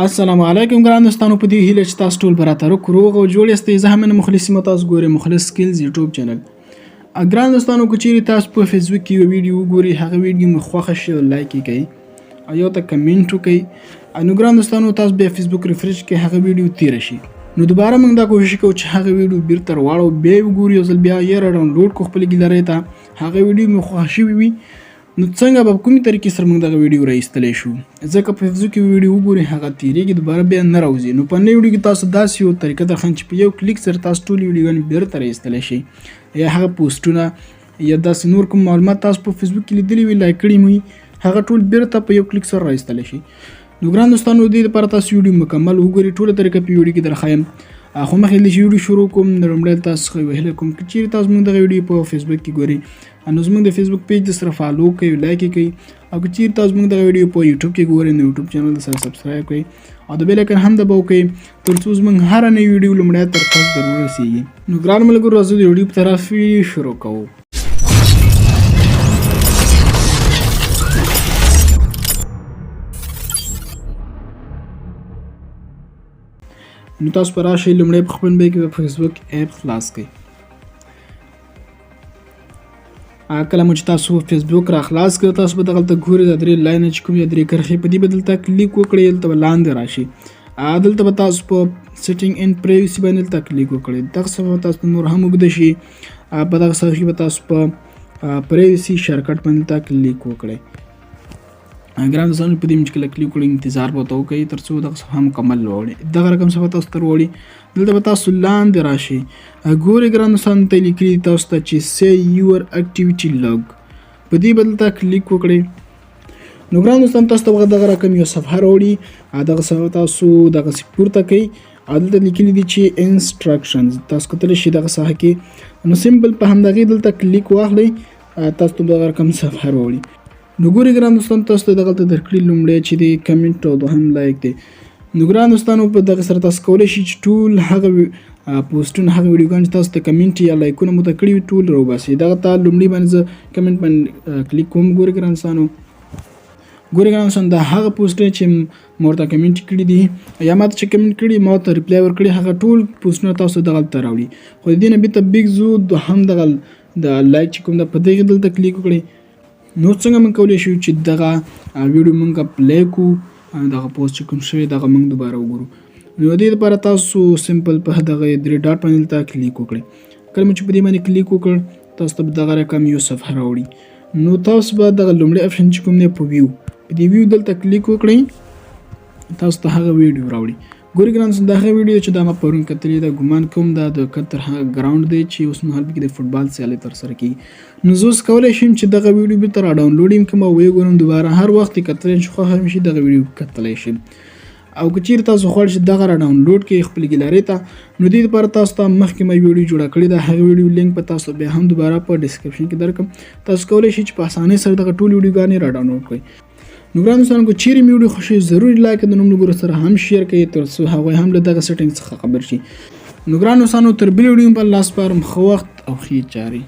السلام علیکم ګران دوستانو، په دې هیله چې تاسو ټول براتر روغ او جوړ یاستئ. زه هم مخلص یم، تاسو ګورئ مخلص سکلز یوټیوب چینل. ګران دوستانو، که چیرې تاسو په فیسبوک کې یو ویډیو وګورئ، هغه ویډیو مو خوښه شي او لایک یې کړئ او یو ته کمنټ وکړئ. نو ګران دوستانو، تاسو بیا فیسبوک ریفریش کړئ، هغه ویډیو تیره شي. نو دوباره موږ دا کوشش کوو چې هغه ویډیو بیرته راواړو، بیا یې وګورو، یو ځل بیا یې راډاونلوډ کړو خپل ګیلرۍ ته. هغه ویډیو مو خوښه شوې وي نو څنګه به کومې طریقې سره موږ دغه ویډیو راایستلی شو، ځکه په فیسبوک کې ویډیو وګورئ هغه تیریږي، دوباره بیا نه راوځي. نو په نوې ویډیو کې تاسو داسې یو طریقه درښیم چې په یو کلیک سره تاسو ټولې ویډیوګانې بیرته راایستلی شئ، یا هغه پوسټونه یا داسې نور کوم معلومات تاسو په فیسبوک کې لیدلي وي، لایک کړي مو وي، هغه ټول بیرته په یو کلیک سره راایستلی شئ. نو ګران دوستانو، دې لپاره تاسو ویډیو مکمل وګورئ، ټوله طریقه په ویډیو کې درښیم. خو مخکې له چې ویډیو شروع کوم، لومړی تاسو څخه یوه هیله کوم که چیرې تاسو موږ دغه ویډیو په فیسبوک کې ګورئ، نو زموږ د فیسبوک پیج د سره فالو کړئ، لایک یې کړئ، او که چیرې تاسو موږ دغه ویډیو په یوټیوب کې ګورئ نو یوټیوب چینل د سره سبسکرایب کړئ او د بیل آیکن هم دباو کړئ، تر څو زموږ هره نوې ویډیو لومړی تر تاسو ضرور رسیږي. نو ګران ملګرو، راځئ د ویډیو په طرف شروع کوو. نو تاسو به راشئ، لومړی په خپل موبایل کې به فیسبوک اپ خلاص کړئ. کله مو چې تاسو فیسبوک را خلاص کړئ، تاسو به دغلته ګورئ دا درې لاینه چې کوم یا درې کرښې، په دې به دلته کلیک وکړئ، دلته به لاندې راشي، دلته به تاسو په سیټینګ اینډ پرایوسي باندې دلته کلیک وکړئ. دغسې به تاسو نور هم اوږده شي، په دغه صفحې کې به تاسو په پرایوسي شارټکټ باندې دلته کلیک وکړئ. ګران دوستانو، په دې چې کله کلیک وکړئ انتظار به ورته وکړئ تر څو دغه صفحه مکمل راوړي. دغه رقم صفحه تاسو ته راوړي، دلته به تاسو لاندې راشئ، ګورئ ګران دوستانو ته لیکلي تاسو ته چې سی یور اکټیویټي لوګ، په دې به دلته کلیک وکړئ. نو ګران دوستانو، تاسو ته به دغه رقم یو صفحه راوړي، دغه صفحه تاسو دغسې پورته کړئ او دلته لیکلي دي چې انسټرکشنز، تاسو کتلی شئ دغه صفحه کې. نو سمپل په همدغې دلته کلیک واخلئ، تاسو ته دغه رقم صفحه راوړي. نو ګورئ ګران دوستانو، تاسو ته دغلته درکړي لومړی چې دی کمنټ او دوهم لایک دی. نو ګران دوستانو، په دغه سره تاسو کولی شئ چې ټول هغه پوسټونه، هغه ویډیوګانې چې تاسو ته کمنټ یا لایکونه مو ته کړي وي ټول راوباسئ. دغه ته لومړي باندې زه کمنټ باندې کلیک کوم. ګورئ ګران دوستانو، دا هغه پوسټ چې ما ورته کمنټ کړي دي یا ما ته چې کمنټ کړي ما ورته ریپلای ورکړي، هغه ټول پوسټونه تاسو دغلته راوړي. خو د دې نه بیرته بیګ زو دوهم دغه د لایک چې کوم ده په دغې دلته کلیک وکړئ. نو څنګه موږ کولی شو چې دغه ویډیو موږ پلی کړو، دغه پوسټ چې کوم شوی دغه موږ دوباره وګورو. نو د دې لپاره تاسو سمپل په دغه درې ډاټ باندې دلته کلیک وکړئ. کله مو چې په دې باندې کلیک وکړ، تاسو ته دغه رقم یو صفحه راوړي. نو تاسو به دغه لومړی اپشن چې کوم دی په ویو، په دې ویو دلته کلیک وکړئ، تاسو ته هغه ویډیو راوړي. ګورئ ګران دوستان، دا هغه ویډیو چې دا ما پرون کتلې ده، ګمان کوم دا د قطر هغه ګراوند دی چې اوس مهال پکې د فوټبال سیالۍ ترسره کېږي. نو زه اوس کولی شم چې دغه ویډیو بیرته راډاونلوډ یې کړم او ویې ګورم، دوباره هر وخت یې کتلی شم، خوښه مې شي دغه ویډیو کتلی شم. او که چیرې تاسو غواړئ چې دغه راډاونلوډ کړئ خپل ګیلرۍ ته، نو دې لپاره تاسو ته مخکې ما ویډیو جوړه کړې ده، هغه ویډیو لینک به تاسو بیا هم دوباره په ډسکرپشن کې درکړم. تاسو کولی شئ چې په اسانۍ سره دغه ټولې ویډیوګانې راډاونلوډ کړئ. نو ګران دوستانو، که چیرې مې ویډیو خوښوي ضروري لایک د نوم ملګرو سره هم شیر کړئ تر څو هغوی هم له دغه سیټینګ څخه خبر شي. نو ګران دوستانو، تر بلې ویډیو په لاس سپارم، ښه وخت او ښې چارې.